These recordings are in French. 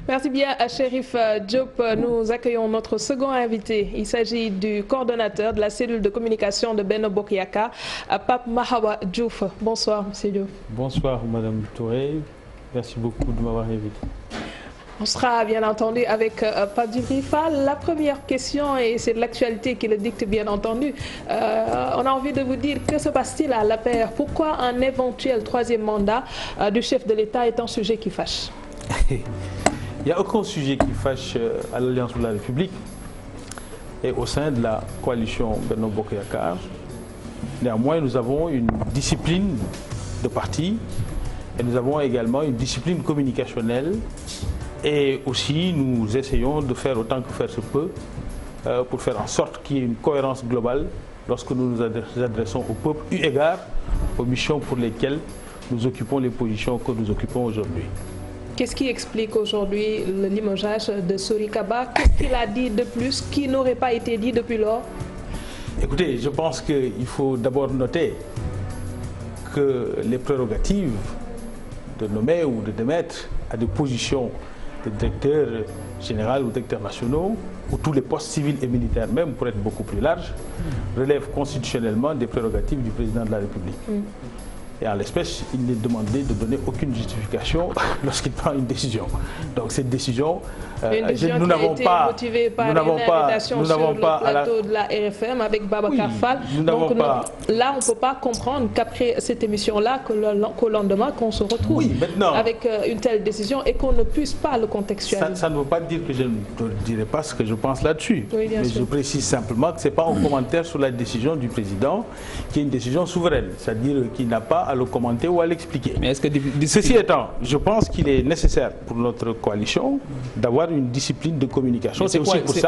Merci bien, Chérif Diop. Nous accueillons notre second invité. Il s'agit du coordonnateur de la cellule de communication de Benno Bokk Yakaar, Pape Mahawa Diouf. Bonsoir, Monsieur Diouf. Bonsoir, Madame Touré. Merci beaucoup de m'avoir invité. On sera bien entendu avec Pape Djibril Fall. La première question, et c'est de l'actualité qui le dicte bien entendu, on a envie de vous dire, que se passe-t-il à l'APR? Pourquoi un éventuel troisième mandat du chef de l'État est un sujet qui fâche? Il n'y a aucun sujet qui fâche à l'Alliance pour la République et au sein de la coalition Benno Bokk Yakaar. Néanmoins, nous avons une discipline de parti et nous avons également une discipline communicationnelle. Et aussi, nous essayons de faire autant que faire se peut pour faire en sorte qu'il y ait une cohérence globale lorsque nous nous adressons au peuple, eu égard aux missions pour lesquelles nous occupons les positions que nous occupons aujourd'hui. Qu'est-ce qui explique aujourd'hui le limogeage de Sory Kaba? Qu'est-ce qu'il a dit de plus qui n'aurait pas été dit depuis lors? Écoutez, je pense qu'il faut d'abord noter que les prérogatives de nommer ou de démettre à des positions de directeur général ou directeur nationaux, ou tous les postes civils et militaires, même pour être beaucoup plus large, relèvent constitutionnellement des prérogatives du président de la République. Et en l'espèce, il n'est demandé de donner aucune justification lorsqu'il prend une décision. Donc cette décision, nous n'avons pas motivée par une invitation sur le plateau de la RFM avec Babacar Fall. Donc là, on ne peut pas comprendre qu'après cette émission-là, qu'au lendemain, qu'on se retrouve avec une telle décision et qu'on ne puisse pas le contextualiser. Ça ne veut pas dire que je ne dirai pas ce que je pense là-dessus. Oui, mais je précise simplement que ce n'est pas un commentaire sur la décision du président qui est une décision souveraine, c'est-à-dire qui n'a pas à le commenter ou à l'expliquer. Ceci étant, je pense qu'il est nécessaire pour notre coalition d'avoir une discipline de communication.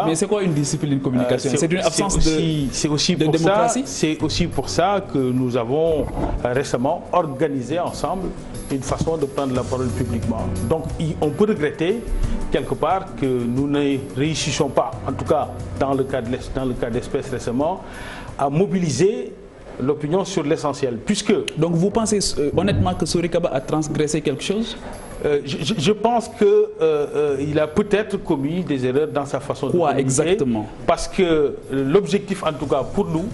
Mais c'est quoi une discipline de communication? C'est une absence de démocratie? C'est aussi pour ça que nous avons récemment organisé ensemble une façon de prendre la parole publiquement. Donc on peut regretter quelque part que nous ne réussissions pas, en tout cas dans le cas d'espèce récemment, à mobiliser l'opinion sur l'essentiel, puisque... Donc vous pensez honnêtement que Sory Kaba a transgressé quelque chose? Je pense qu'il a peut-être commis des erreurs dans sa façon de communiquer. Exactement? Parce que l'objectif, en tout cas pour nous,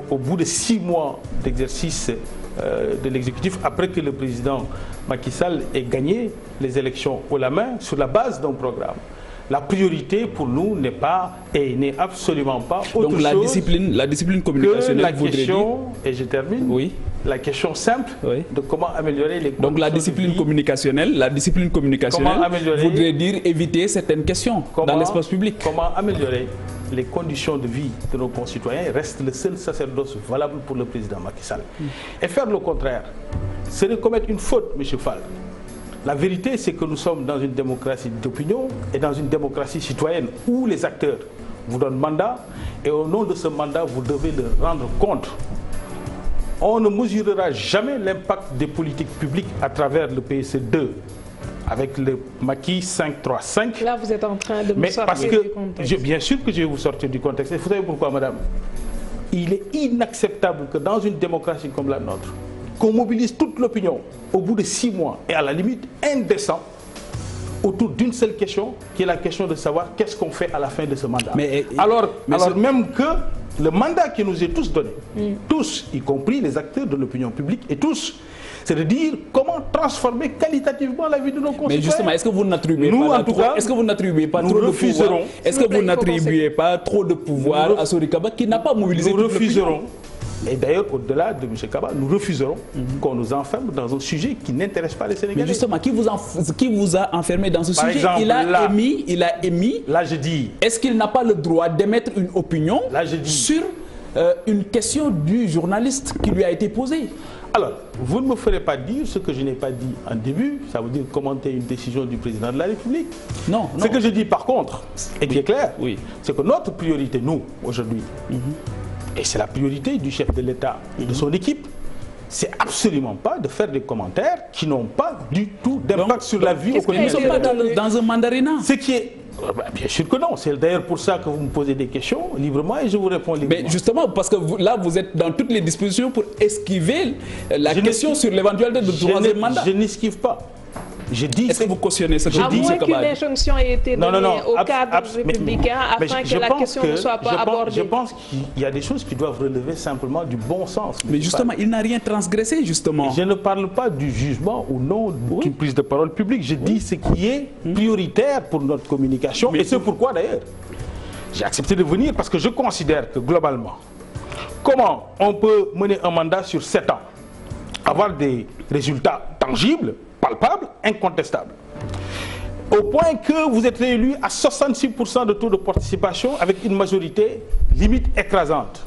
au bout de 6 mois d'exercice de l'exécutif, après que le président Macky Sall ait gagné les élections haut la main sur la base d'un programme, la priorité pour nous n'est pas et n'est absolument pas autre chose. Donc la discipline communicationnelle, que la question, et je termine, la question simple de comment améliorer les conditions. Donc la discipline communicationnelle, voudrait dire éviter certaines questions dans l'espace public. Comment améliorer les conditions de vie de nos concitoyens reste le seul sacerdoce valable pour le président Macky Sall. Et faire le contraire, c'est de commettre une faute, M. Fall. La vérité, c'est que nous sommes dans une démocratie d'opinion et dans une démocratie citoyenne où les acteurs vous donnent mandat et au nom de ce mandat, vous devez leur rendre compte. On ne mesurera jamais l'impact des politiques publiques à travers le PSE2 avec le Macky 535. Là, vous êtes en train de me sortir du contexte. Bien sûr que je vais vous sortir du contexte. Et vous savez pourquoi, madame? Il est inacceptable que dans une démocratie comme la nôtre, qu'on mobilise toute l'opinion au bout de 6 mois et à la limite indécent autour d'une seule question, qui est la question de savoir qu'est-ce qu'on fait à la fin de ce mandat. Alors même que le mandat qui nous est tous donné, tous, y compris les acteurs de l'opinion publique et tous, c'est de dire comment transformer qualitativement la vie de nos concitoyens. Mais justement, est-ce que vous n'attribuez pas trop de pouvoir? Est-ce que vous n'attribuez pas trop de pouvoir à Sory Kaba qui n'a pas mobilisé toute l'opinion? Et d'ailleurs, au-delà de M. Kaba, nous refuserons qu'on nous enferme dans un sujet qui n'intéresse pas les Sénégalais. Mais justement, qui vous a enfermé dans ce sujet? Exemple, il a émis. Là, je dis. Est-ce qu'il n'a pas le droit d'émettre une opinion sur une question du journaliste qui lui a été posée? Alors, vous ne me ferez pas dire ce que je n'ai pas dit en début, ça veut dire commenter une décision du président de la République. Non. Ce que je dis par contre, et qui est clair, c'est que notre priorité, nous, aujourd'hui, et c'est la priorité du chef de l'État et de son équipe, c'est absolument pas de faire des commentaires qui n'ont pas du tout d'impact sur la vie au quotidien. Nous ne sommes pas dans un mandarinat. Ce qui est... Bien sûr que non, c'est d'ailleurs pour ça que vous me posez des questions librement et je vous réponds librement. Mais justement, parce que là, vous êtes dans toutes les dispositions pour esquiver la question sur l'éventualité de troisième mandat. Je n'esquive pas. Je dis. Est-ce que vous cautionnez ce que je dis? À moins qu'une injonction ait été donnée au cadre républicain afin que la question ne soit pas abordée. Je pense qu'il y a des choses qui doivent relever simplement du bon sens. Mais justement, il n'a rien transgressé, justement. Je ne parle pas du jugement ou non d'une prise de parole publique. Je dis ce qui est prioritaire pour notre communication. Et c'est pourquoi, d'ailleurs, j'ai accepté de venir parce que je considère que, globalement, comment on peut mener un mandat sur 7 ans, avoir des résultats tangibles, palpables, incontestables, au point que vous êtes réélu à 66% de taux de participation avec une majorité limite écrasante.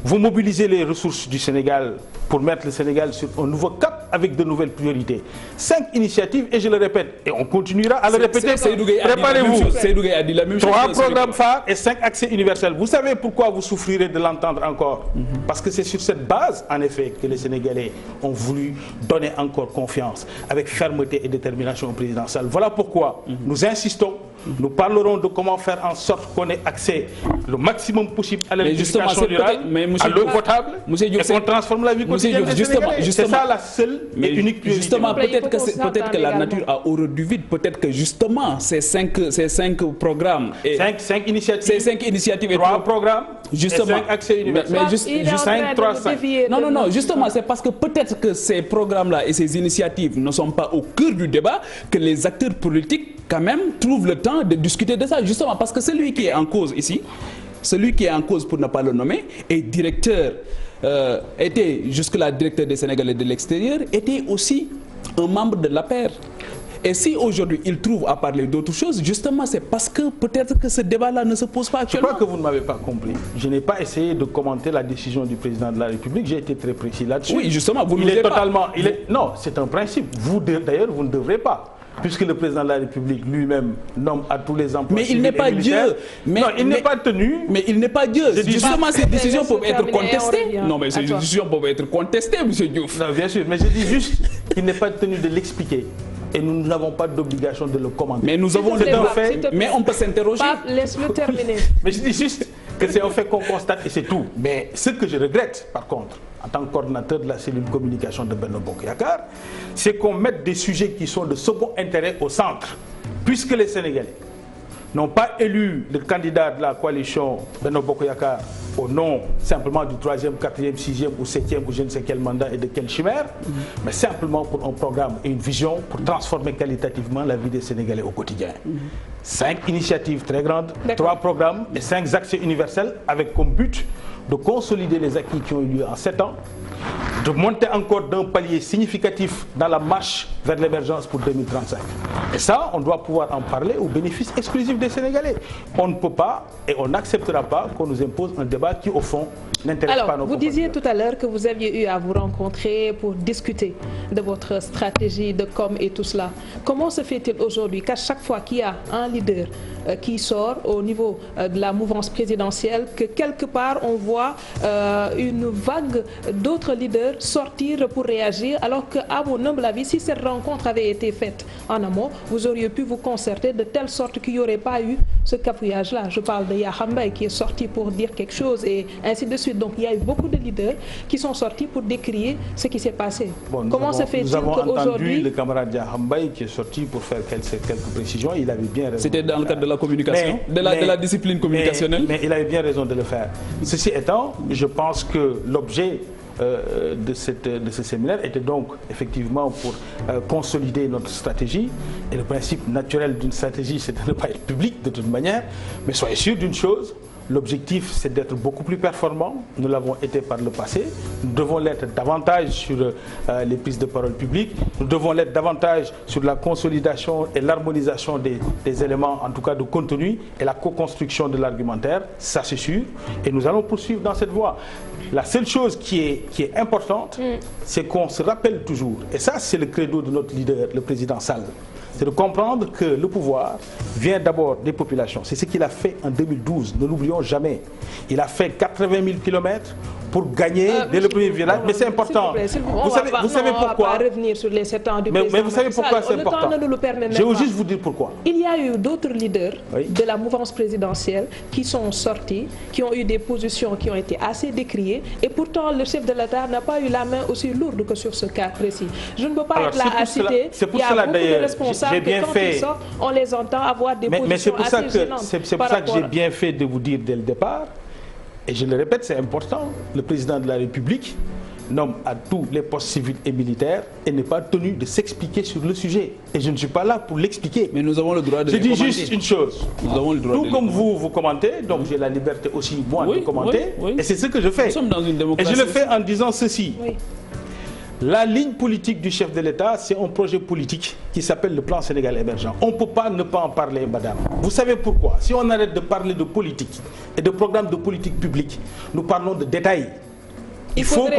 Vous mobilisez les ressources du Sénégal pour mettre le Sénégal sur un nouveau cap avec de nouvelles priorités. 5 initiatives, et je le répète, et on continuera à le répéter. Préparez-vous. 3 programmes phares et 5 accès universels. Vous savez pourquoi vous souffrirez de l'entendre encore? Parce que c'est sur cette base, en effet, que les Sénégalais ont voulu donner encore confiance, avec fermeté et détermination au président Sall. Voilà pourquoi nous insistons. Nous parlerons de comment faire en sorte qu'on ait accès le maximum possible à l'éducation rurale, à l'eau potable, et qu'on transforme la vie quotidienne des Sénégalais. C'est ça la seule et unique priorité. Justement, peut-être que la nature a horreur du vide. Peut-être que justement, ces 5 programmes... 5 initiatives. Ces 5 initiatives... 3 programmes justement, et 5 accès universels. Mais 5, 3, 5. Non, justement, c'est parce que peut-être que ces programmes-là et ces initiatives ne sont pas au cœur du débat que les acteurs politiques, quand même, trouvent le temps de discuter de ça, justement, parce que celui qui est en cause ici, celui qui est en cause, pour ne pas le nommer, est directeur, était jusque-là directeur des Sénégalais de l'extérieur, était aussi un membre de l'APR. Et si aujourd'hui il trouve à parler d'autres choses, justement, c'est parce que peut-être que ce débat-là ne se pose pas actuellement. Je crois que vous ne m'avez pas compris. Je n'ai pas essayé de commenter la décision du président de la République. J'ai été très précis là-dessus. Oui, justement, vous il est totalement. Non, c'est un principe. Vous, d'ailleurs, vous ne devrez pas. Puisque le président de la République lui-même nomme à tous les emplois. Mais il n'est pas Dieu. Non, il n'est pas tenu. Mais il n'est pas Dieu. Justement, ces décisions peuvent être contestées. Non, mais ces décisions peuvent être contestées, M. Diouf. Non, bien sûr. Mais je dis juste qu'il n'est pas tenu de l'expliquer. Et nous n'avons pas d'obligation de le commenter. Mais nous avons un fait. Mais on peut s'interroger. Laisse-le terminer. Mais je dis juste que c'est un fait qu'on constate et c'est tout. Mais ce que je regrette, par contre, en tant que coordinateur de la cellule communication de Benno Bokk Yakaar, c'est qu'on mette des sujets qui sont de second intérêt au centre. Puisque les Sénégalais n'ont pas élu le candidat de la coalition Benno Bokk Yakaar au nom simplement du 3e, 4e, 6e ou 7e ou je ne sais quel mandat et de quelle chimère, mais simplement pour un programme et une vision pour transformer qualitativement la vie des Sénégalais au quotidien. 5 initiatives très grandes, 3 programmes et 5 accès universels avec comme but de consolider les acquis qui ont eu lieu en 7 ans, de monter encore d'un palier significatif dans la marche vers l'émergence pour 2035. Et ça, on doit pouvoir en parler au bénéfice exclusif des Sénégalais. On ne peut pas et on n'acceptera pas qu'on nous impose un débat qui, au fond, n'intéresse pas nos compatriotes. Vous disiez tout à l'heure que vous aviez eu à vous rencontrer pour discuter de votre stratégie de com et tout cela. Comment se fait-il aujourd'hui qu'à chaque fois qu'il y a un leader qui sort au niveau de la mouvance présidentielle, que quelque part on voit une vague d'autres leaders sortir pour réagir, alors qu'à mon humble avis, si cette rencontre avait été faite en amont, vous auriez pu vous concerter de telle sorte qu'il n'y aurait pas eu ce capouillage-là. Je parle de Yakham Mbaye qui est sorti pour dire quelque chose et ainsi de suite. Donc il y a eu beaucoup de leaders qui sont sortis pour décrier ce qui s'est passé. Bon, comment se fait-il qu'aujourd'hui... Nous avons entendu le camarade Yakham Mbaye qui est sorti pour faire quelques précisions. Il avait bien raison. C'était dans le cadre de la communication, de la discipline communicationnelle. Mais il avait bien raison de le faire. Ceci étant, je pense que l'objet de ce séminaire était donc effectivement pour consolider notre stratégie. Et le principe naturel d'une stratégie, c'est de ne pas être public de toute manière. Mais soyez sûr d'une chose, l'objectif, c'est d'être beaucoup plus performant. Nous l'avons été par le passé. Nous devons l'être davantage sur les prises de parole publiques. Nous devons l'être davantage sur la consolidation et l'harmonisation des éléments, en tout cas de contenu, et la co-construction de l'argumentaire. Ça, c'est sûr. Et nous allons poursuivre dans cette voie. La seule chose qui est importante, c'est qu'on se rappelle toujours, et ça, c'est le credo de notre leader, le président Sall, c'est de comprendre que le pouvoir vient d'abord des populations. C'est ce qu'il a fait en 2012, ne l'oublions jamais. Il a fait 80 000 km pour gagner dès le premier virage. Mais c'est important. Vous savez pourquoi? On va revenir sur les 7 ans du président. Mais vous savez pourquoi c'est important? Je vais juste vous dire pourquoi. Il y a eu d'autres leaders de la mouvance présidentielle qui sont sortis, qui ont eu des positions qui ont été assez décriées, et pourtant le chef de l'État n'a pas eu la main aussi lourde que sur ce cas précis. Je ne peux pas être là à citer. C'est pour cela d'ailleurs, j'ai bien fait. On les entend avoir des positions assez gênantes. C'est pour ça que j'ai bien fait de vous dire dès le départ, et je le répète, c'est important, le président de la République nomme à tous les postes civils et militaires et n'est pas tenu de s'expliquer sur le sujet. Et je ne suis pas là pour l'expliquer. Mais nous avons le droit de commenter. Je dis juste une chose. Nous avons le droit tout comme vous commentez, donc j'ai la liberté aussi, moi, de commenter. Et c'est ce que je fais. Nous sommes dans une démocratie. Et je le fais en disant ceci. La ligne politique du chef de l'État, c'est un projet politique qui s'appelle le plan Sénégal émergent. On ne peut pas ne pas en parler, madame. Vous savez pourquoi? Si on arrête de parler de politique et de programmes de politique publique, nous parlons de détails. Il faut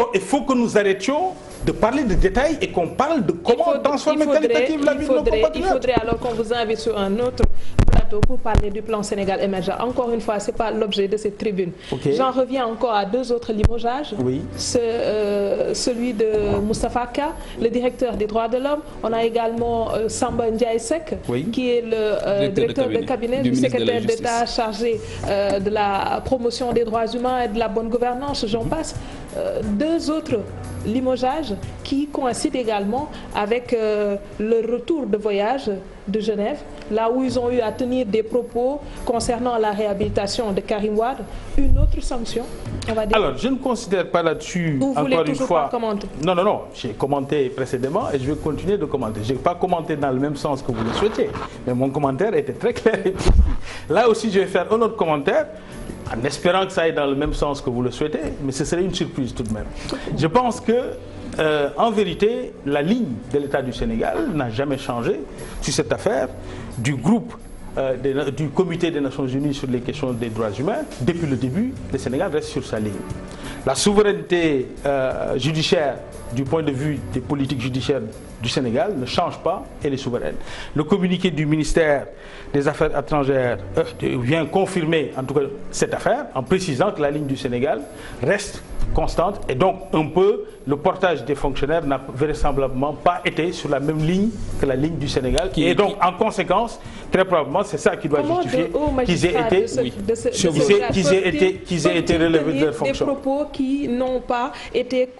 que nous arrêtions de parler de détails et qu'on parle de comment transformer qualitative la vie de nos compatriotes. Il faudrait alors qu'on vous invite sur un autre plateau pour parler du plan Sénégal émergent. Encore une fois, ce n'est pas l'objet de cette tribune. J'en reviens encore à 2 autres limogeages. Celui de Moustapha Ka, le directeur des droits de l'homme. On a également Samba Ndiaye-Seck, qui est le directeur de cabinet du secrétaire d'État chargé de la promotion des droits humains et de la bonne gouvernance, j'en passe. 2 autres limogeages qui coïncident également avec le retour de voyage de Genève, là où ils ont eu à tenir des propos concernant la réhabilitation de Karim Wade. Une autre sanction, on va dire. Alors, je ne considère pas là-dessus, encore une fois... Pas commenter. Non, j'ai commenté précédemment et je vais continuer de commenter. Je n'ai pas commenté dans le même sens que vous le souhaitez, mais mon commentaire était très clair et précis. Là aussi, je vais faire un autre commentaire, en espérant que ça aille dans le même sens que vous le souhaitez, mais ce serait une surprise tout de même. Je pense que, en vérité, la ligne de l'État du Sénégal n'a jamais changé sur cette affaire du groupe du Comité des Nations Unies sur les questions des droits humains. Depuis le début, le Sénégal reste sur sa ligne. La souveraineté judiciaire, du point de vue des politiques judiciaires du Sénégal, ne change pas, elle est souveraine. Le communiqué du ministère des Affaires étrangères vient confirmer en tout cas cette affaire en précisant que la ligne du Sénégal reste constante et donc un peu le portage des fonctionnaires n'a vraisemblablement pas été sur la même ligne que la ligne du Sénégal et donc en conséquence très probablement c'est ça qui doit justifier qu'ils aient été relevés de leurs fonctions. Des propos qui n'ont pas été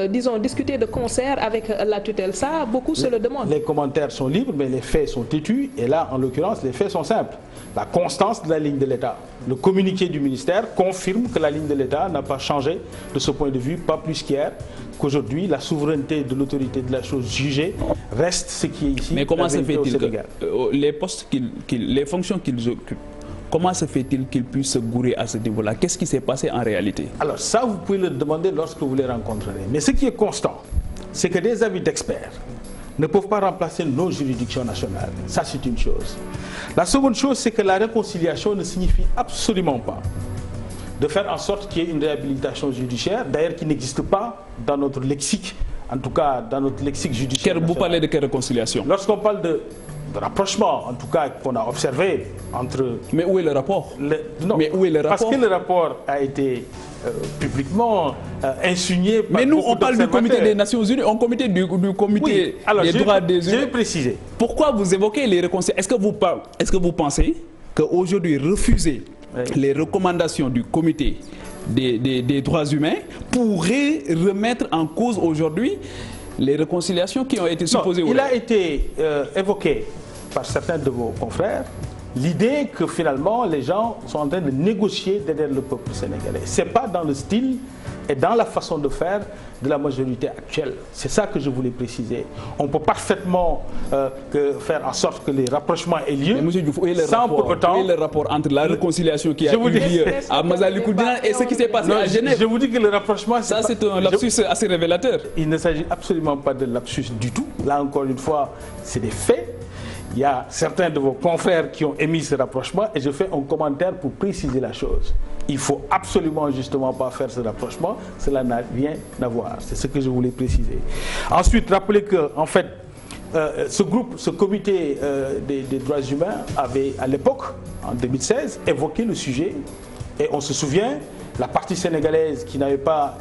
disons discutés de concert avec la tutelle, ça beaucoup se le demandent. Les commentaires sont libres mais les faits sont têtus et là en l'occurrence les faits sont simples. La constance de la ligne de l'État. Le communiqué du ministère confirme que la ligne de l'État n'a pas changé de ce point de vue, pas plus qu'hier, qu'aujourd'hui la souveraineté de l'autorité de la chose jugée reste ce qui est ici. Mais comment se fait-il que les postes les fonctions qu'ils occupent, comment se fait-il qu'ils puissent se gourer à ce niveau-là? Qu'est-ce qui s'est passé en réalité? Alors ça, vous pouvez le demander lorsque vous les rencontrerez. Mais ce qui est constant, c'est que des avis d'experts ne peuvent pas remplacer nos juridictions nationales. Ça, c'est une chose. La seconde chose, c'est que la réconciliation ne signifie absolument pas de faire en sorte qu'il y ait une réhabilitation judiciaire, d'ailleurs qui n'existe pas dans notre lexique, en tout cas dans notre lexique judiciaire. Vous parlez de quelle réconciliation? Lorsqu'on parle de rapprochement, en tout cas, qu'on a observé entre... Mais où est le rapport? Non, mais où est le rapport? Parce que le rapport a été publiquement insigné par... Mais nous, on parle du comité des Nations Unies, du comité des droits des humains. Je vais préciser. Pourquoi vous évoquez les réconciliations? Est-ce que vous pensez qu'aujourd'hui, refuser les recommandations du comité des droits humains pourrait remettre en cause aujourd'hui les réconciliations qui ont été supposées? Il a été évoqué par certains de vos confrères l'idée que finalement les gens sont en train de négocier derrière le peuple sénégalais. Ce n'est pas dans le style et dans la façon de faire de la majorité actuelle. C'est ça que je voulais préciser. On peut parfaitement faire en sorte que les rapprochements aient lieu. Mais monsieur Diouf, où est le rapport entre la réconciliation qui a eu lieu à Masalikul-Jinan et ce qui s'est passé à Genève? Je vous dis que le rapprochement... Ça, c'est un lapsus assez révélateur. Il ne s'agit absolument pas de lapsus du tout. Là, encore une fois, c'est des faits. Il y a certains de vos confrères qui ont émis ce rapprochement et je fais un commentaire pour préciser la chose. Il ne faut absolument justement pas faire ce rapprochement, cela n'a rien à voir. C'est ce que je voulais préciser. Ensuite, rappelez que, en fait, ce comité des droits humains avait, à l'époque, en 2016, évoqué le sujet et on se souvient La partie sénégalaise qui n'avait pas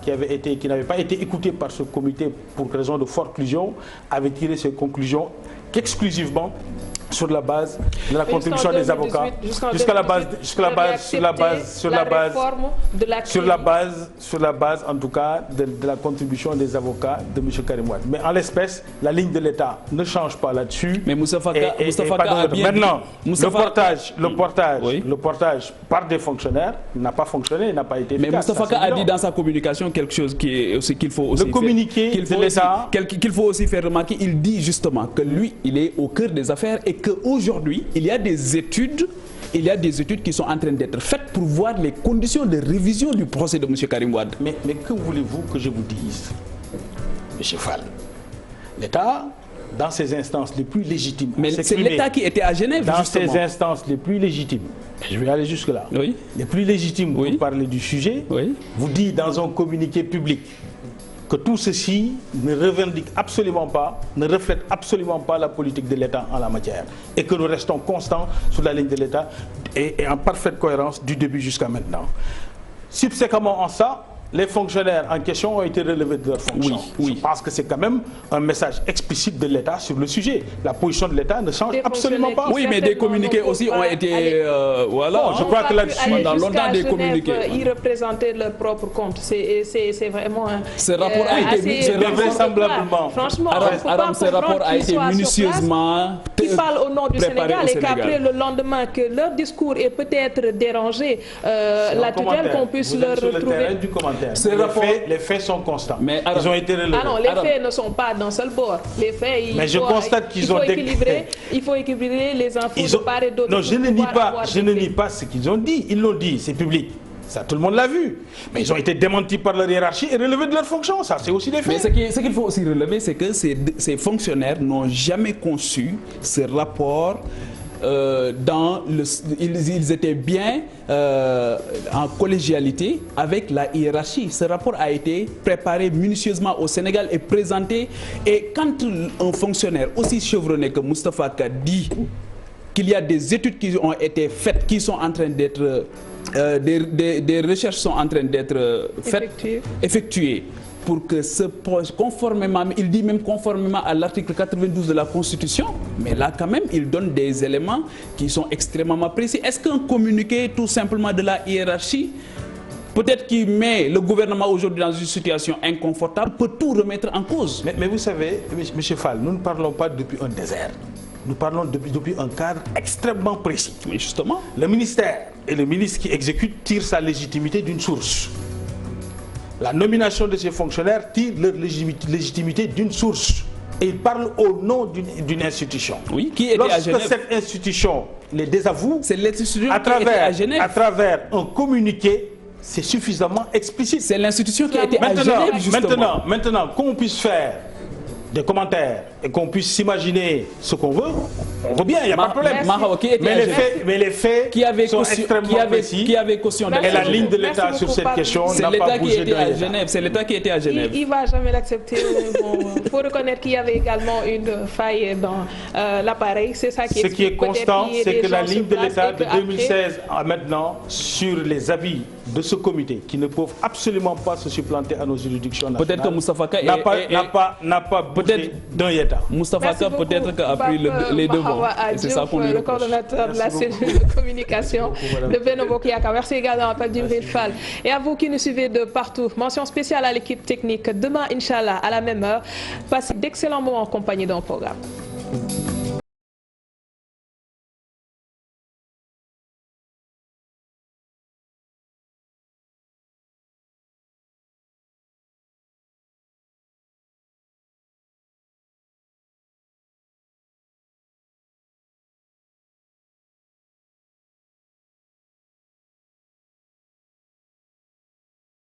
été écoutée par ce comité pour raison de forclusion avait tiré ses conclusions qu'exclusivement sur la base de la contribution des avocats, sur la base en tout cas de la contribution des avocats de M. Karim Wade. Mais en l'espèce, la ligne de l'État ne change pas là-dessus. Mais Moustapha a bien maintenant, le portage par des fonctionnaires n'a pas fonctionné, n'a pas été efficace. Mais Moustapha a dit dans sa communication quelque chose qu'il faut aussi qu'il faut aussi faire remarquer. Il dit justement que lui, il est au cœur des affaires et qu'aujourd'hui, il y a des études qui sont en train d'être faites pour voir les conditions de révision du procès de M. Karim Wade. Mais que voulez-vous que je vous dise, M. Fall? L'État, dans ses instances les plus légitimes... Mais c'est l'État qui était à Genève, dans justement. ses instances les plus légitimes, je vais aller jusque-là, oui. Les plus légitimes pour parler du sujet, vous dit dans un communiqué public que tout ceci ne revendique absolument pas, ne reflète absolument pas la politique de l'État en la matière. Et que nous restons constants sur la ligne de l'État et en parfaite cohérence du début jusqu'à maintenant. Subséquemment en ça, les fonctionnaires en question ont été relevés de leurs fonctions. Je pense que c'est quand même un message explicite de l'État sur le sujet. La position de l'État ne change absolument pas. Oui, mais des communiqués aussi ont été... voilà. Bon, je crois que là-dessus, dans longtemps des communiqués. Ils représentaient leur propre compte. C'est vraiment... Ce rapport a été... vraisemblablement. Franchement, ce rapport a été minutieusement... Qui parle au nom du Sénégal et qu'après le lendemain que leur discours est peut-être dérangé, la tutelle qu'on puisse leur retrouver... Les faits sont constants. Mais ils ont été relevés. Ah non, les faits ne sont pas d'un seul bord. Les faits, il faut équilibrer les infos de part et d'autre. Non, je ne nie pas ce qu'ils ont dit. Ils l'ont dit, c'est public. Ça, tout le monde l'a vu. Mais ils ont été démentis par leur hiérarchie et relevés de leurs fonctions. Ça, c'est aussi des faits. Mais ce qu'il faut aussi relever, c'est que ces fonctionnaires n'ont jamais conçu ce rapport. Ils étaient bien en collégialité avec la hiérarchie. Ce rapport a été préparé minutieusement au Sénégal et présenté. Et quand un fonctionnaire aussi chevronné que Moustapha Ka dit qu'il y a des études qui ont été faites, qui sont en train d'être... des recherches sont en train d'être effectuées pour que ce projet, conformément, il dit même conformément à l'article 92 de la Constitution, mais là quand même, il donne des éléments qui sont extrêmement précis. Est-ce qu'un communiqué tout simplement de la hiérarchie, peut-être qui met le gouvernement aujourd'hui dans une situation inconfortable, peut tout remettre en cause? Mais vous savez, M. Fall, nous ne parlons pas depuis un désert. Nous parlons depuis un cadre extrêmement précis. Mais justement, le ministère et le ministre qui exécute tirent sa légitimité d'une source. La nomination de ces fonctionnaires tire leur légitimité d'une source. Et ils parlent au nom d'une institution. Oui, qui était à Genève. Lorsque cette institution les désavoue, c'est l'institution qui était à Genève. À travers un communiqué, c'est suffisamment explicite. C'est l'institution qui était à Genève, justement. Maintenant, qu'on puisse faire des commentaires et qu'on puisse s'imaginer ce qu'on veut, on veut bien, il n'y a pas de problème. Mais les faits sont extrêmement précis. Qui avait cautionné et la ligne de l'État sur cette question n'a pas bougé de rien. C'est l'État qui était à Genève. Il ne va jamais l'accepter. Il faut reconnaître qu'il y avait également une faille dans l'appareil. C'est ça qui Ce qui est constant, c'est que la ligne de l'État de 2016 à maintenant, sur les avis de ce comité, qui ne peuvent absolument pas se supplanter à nos juridictions nationales, peut-être que Moustapha Ka n'a pas bougé d'un État. Moustapha Ka peut-être qu'a pris les devants. C'est ça qu'on lui le coordonnateur de la cellule de communication de Benno Bokk Yakaar. Merci également à Pape Djibril Fall. Et à vous qui nous suivez de partout, mention spéciale à l'équipe technique. Demain, Inch'Allah, à la même heure, passez d'excellents moments en compagnie d'un programme.